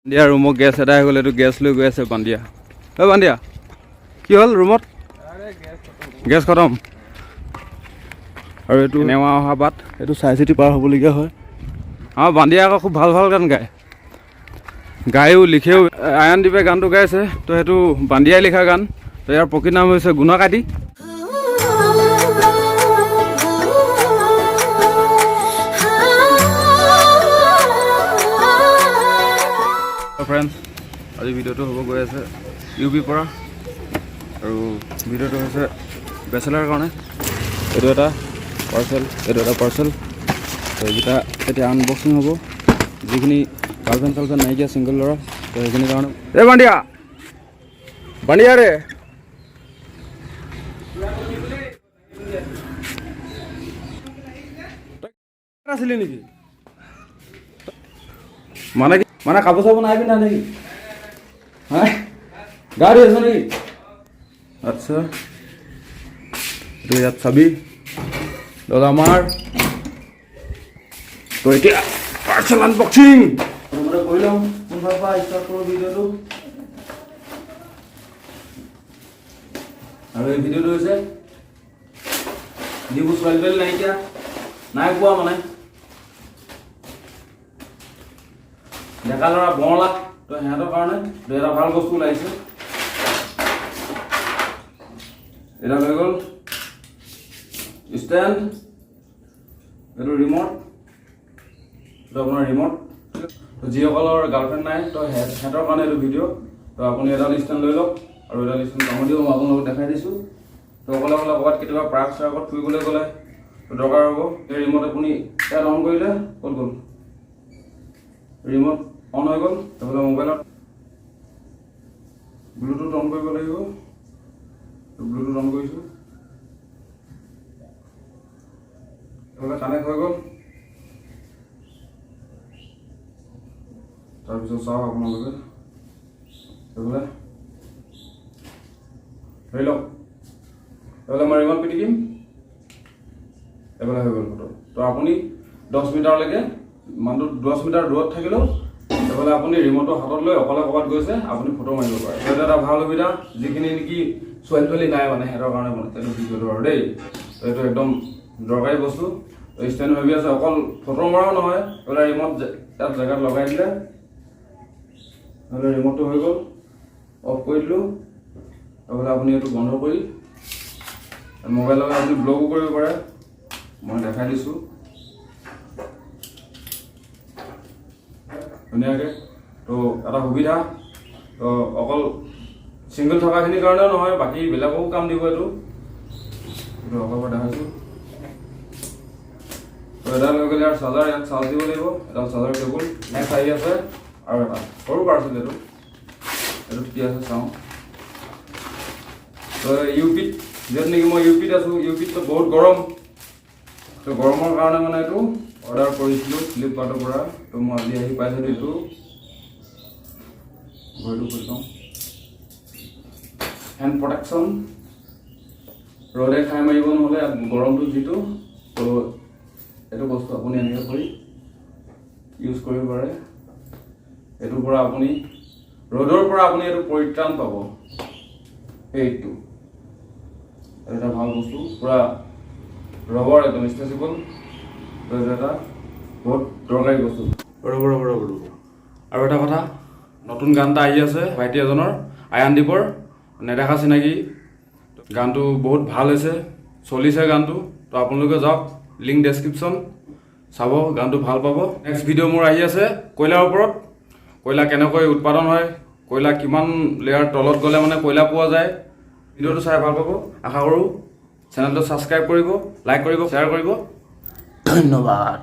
দিয়া ৰুমত গেছ এটা হৈ গ'ল, এইটো গেছ লৈ গৈ আছে বান্দিয়া। অ' বান্দিয়া কি হ'ল ৰুমত? গেছ খতম। আৰু এইটো নেৱা অহা বাট, এইটো চাই চিতি পাৰ হ'বলগীয়া হয়। আমাৰ বান্দিয়া আকৌ খুব ভাল ভাল গান গায়, গায়ো লিখেও। আয়ানদীপে গানটো গাইছে, তো সেইটো বান্দিয়াই লিখা গান। তো ইয়াৰ প্ৰকৃত নাম হৈছে গুণকাটি। ফ্ৰেণ্ডছ, আজি ভিডিঅ'টো হ'ব গৈ আছে ইউ পিৰ পৰা, আৰু ভিডিঅ'টো হৈছে বেচেলাৰ কাৰণে। এইটো এটা পাৰ্চেল, এইটো এটা পাৰ্চেল। তো এইকেইটা এতিয়া আনবক্সিং হ'ব, যিখিনি গাৰ্লফ্ৰেণ্ড চাৰ্লফ্ৰেণ্ড নাইকিয়া ছিংগল ল'ৰা, তো সেইখিনিৰ কাৰণে। এই বান্দিয়া বান্দিয়া ৰে আছিলি নেকি? মানে কি, মানে কাপোৰ চাপোৰ নাই পিন্ধা নেকি? হা গা ধুই আছ নেকি? আচ্ছা, এইটো ইয়াত চাবি দাদা আমাৰ। তো এতিয়া পাৰ্চেল আনবক্সিং কৰি লওঁ। কোনফালৰ পৰা ষ্টাৰ্ট কৰোঁ ভিডিঅ'টো? আৰু এই ভিডিঅ'টো হৈছে যিবোৰ ছোৱালী তোৱালী নাইকিয়া, নাই পোৱা মানে ডেকা ল'ৰা বৰলা, তো সিহঁতৰ কাৰণে এটা ভাল বস্তু ওলাইছে। এটা হৈ গ'ল ষ্টেণ্ড, এইটো ৰিমট, এইটো আপোনাৰ ৰিমট। তো যিসকলৰ গাৰ্লফ্ৰেণ্ড নাই, তো সিহঁতৰ কাৰণে এইটো ভিডিঅ'। তো আপুনি এডাল ষ্টেণ্ড লৈ লওক, আৰু এডাল ষ্টেণ্ড কামদিও মই আপোনালোকক দেখাই দিছোঁ। তো অকলে অকলে ক'ৰবাত কেতিয়াবা পাৰ্ক চাৰ্কত ফুৰিবলৈ গ'লে দৰকাৰ হ'ব। এই ৰিমট আপুনি ইয়াত অন কৰিলে ক'ত গ'ল, ৰিমট অন হৈ গ'ল। তাৰপৰা মোবাইলত ব্লুটুথ অন কৰিব লাগিব, ব্লুটুথ অন কৰিছোঁ, এইফালে কানেক্ট হৈ গ'ল। তাৰপিছত চাওক আপোনালোকে, এইফালে ধৰি লওক, এইফালে মই ৰিমট পিটিকিম, এইফালে হৈ গ'ল ফটো। তো আপুনি 10 মিটাৰলৈকে, মানুহটো 10 মিটাৰ দূৰত থাকিলেও এইফালে আপুনি ৰিমটটো হাতত লৈ অকলে ক'ৰবাত গৈছে আপুনি ফটো মাৰিব পাৰে। সেইটো এটা ভাল সুবিধা, যিখিনি নেকি ছোৱালী তোৱালী নাই মানে সিহঁতৰ কাৰণে বনাইছে এইটো ভিডিঅ'টো আৰু দেই। তো এইটো একদম দৰকাৰী বস্তু। তো ষ্টেণ্ড ভাবি আছে, অকল ফটো মৰাও নহয়, এইফালে ৰিমট তাত জেগাত লগাই দিলে, নহ'লে ৰিমটটো হৈ গ'ল। অফ কৰি দিলোঁ, তাৰপৰা আপুনি এইটো বন্ধ কৰি মোবাইলৰ আপুনি ব্লগো কৰিব পাৰে, মই দেখাই দিছোঁ ধুনীয়াকৈ। তো এটা সুবিধা, তো অকল ছিংগল থকাখিনিৰ কাৰণেও নহয়, বাকী বেলেগকো কাম দিব এইটো। এইটো অকল দেখাইছোঁ। তো এডাল হৈ গ'লে আৰু চাৰ্জাৰ, ইয়াত চাৰ্জ দিব লাগিব, এডাল চাৰ্জাৰ কেবুল নেক্সট আহি আছে। আৰু এটা সৰু পাৰ্চেল, এইটো কি আছে চাওঁ। তো ইউ পিত, যিহেতু নেকি মই ইউ পিত আছোঁ, ইউ পিততো বহুত গৰম। তো গৰমৰ কাৰণে মানে এইটো অৰ্ডাৰ কৰিছিলোঁ ফ্লিপকাৰ্টৰ পৰা। তো মই আজি আহি পাইছোঁ এইটো, ঘৰটো কৰি লওঁ। হেণ্ড প্ৰটেকশ্যন, ৰ'দে খাই মাৰিব নহ'লে গৰমটো যিটো, তো এইটো বস্তু আপুনি এনেকৈ কৰি ইউজ কৰিব পাৰে। এইটোৰ পৰা আপুনি ৰ'দৰ পৰা আপুনি এইটো পৰিত্ৰাণ পাব। এইটো এটা ভাল বস্তু, পূৰা ৰবৰ, একদম ষ্ট্ৰেচেবল। তো এইটো এটা বহুত দৰকাৰী বস্তু। ৰ'ব আৰু এটা কথা, নতুন গান এটা আহি আছে ভাইটি এজনৰ, আয়ানদীপৰ, নেদেখা চিনাকি। গানটো বহুত ভাল হৈছে, চলিছে গানটো। তো আপোনালোকে যাওক, লিংক ডেছক্ৰিপশ্যন, চাব, গানটো ভাল পাব। নেক্সট ভিডিঅ' মোৰ আহি আছে কয়লাৰ ওপৰত, কয়লা কেনেকৈ উৎপাদন হয়, কয়লা কিমান লেয়াৰ তলত গ'লে মানে কয়লা পোৱা যায়। ভিডিঅ'টো চাই ভাল পাব আশা কৰোঁ। চেনেলটো ছাবস্ক্ৰাইব কৰিব, লাইক কৰিব, শ্বেয়াৰ কৰিব। ধন্যবাদ।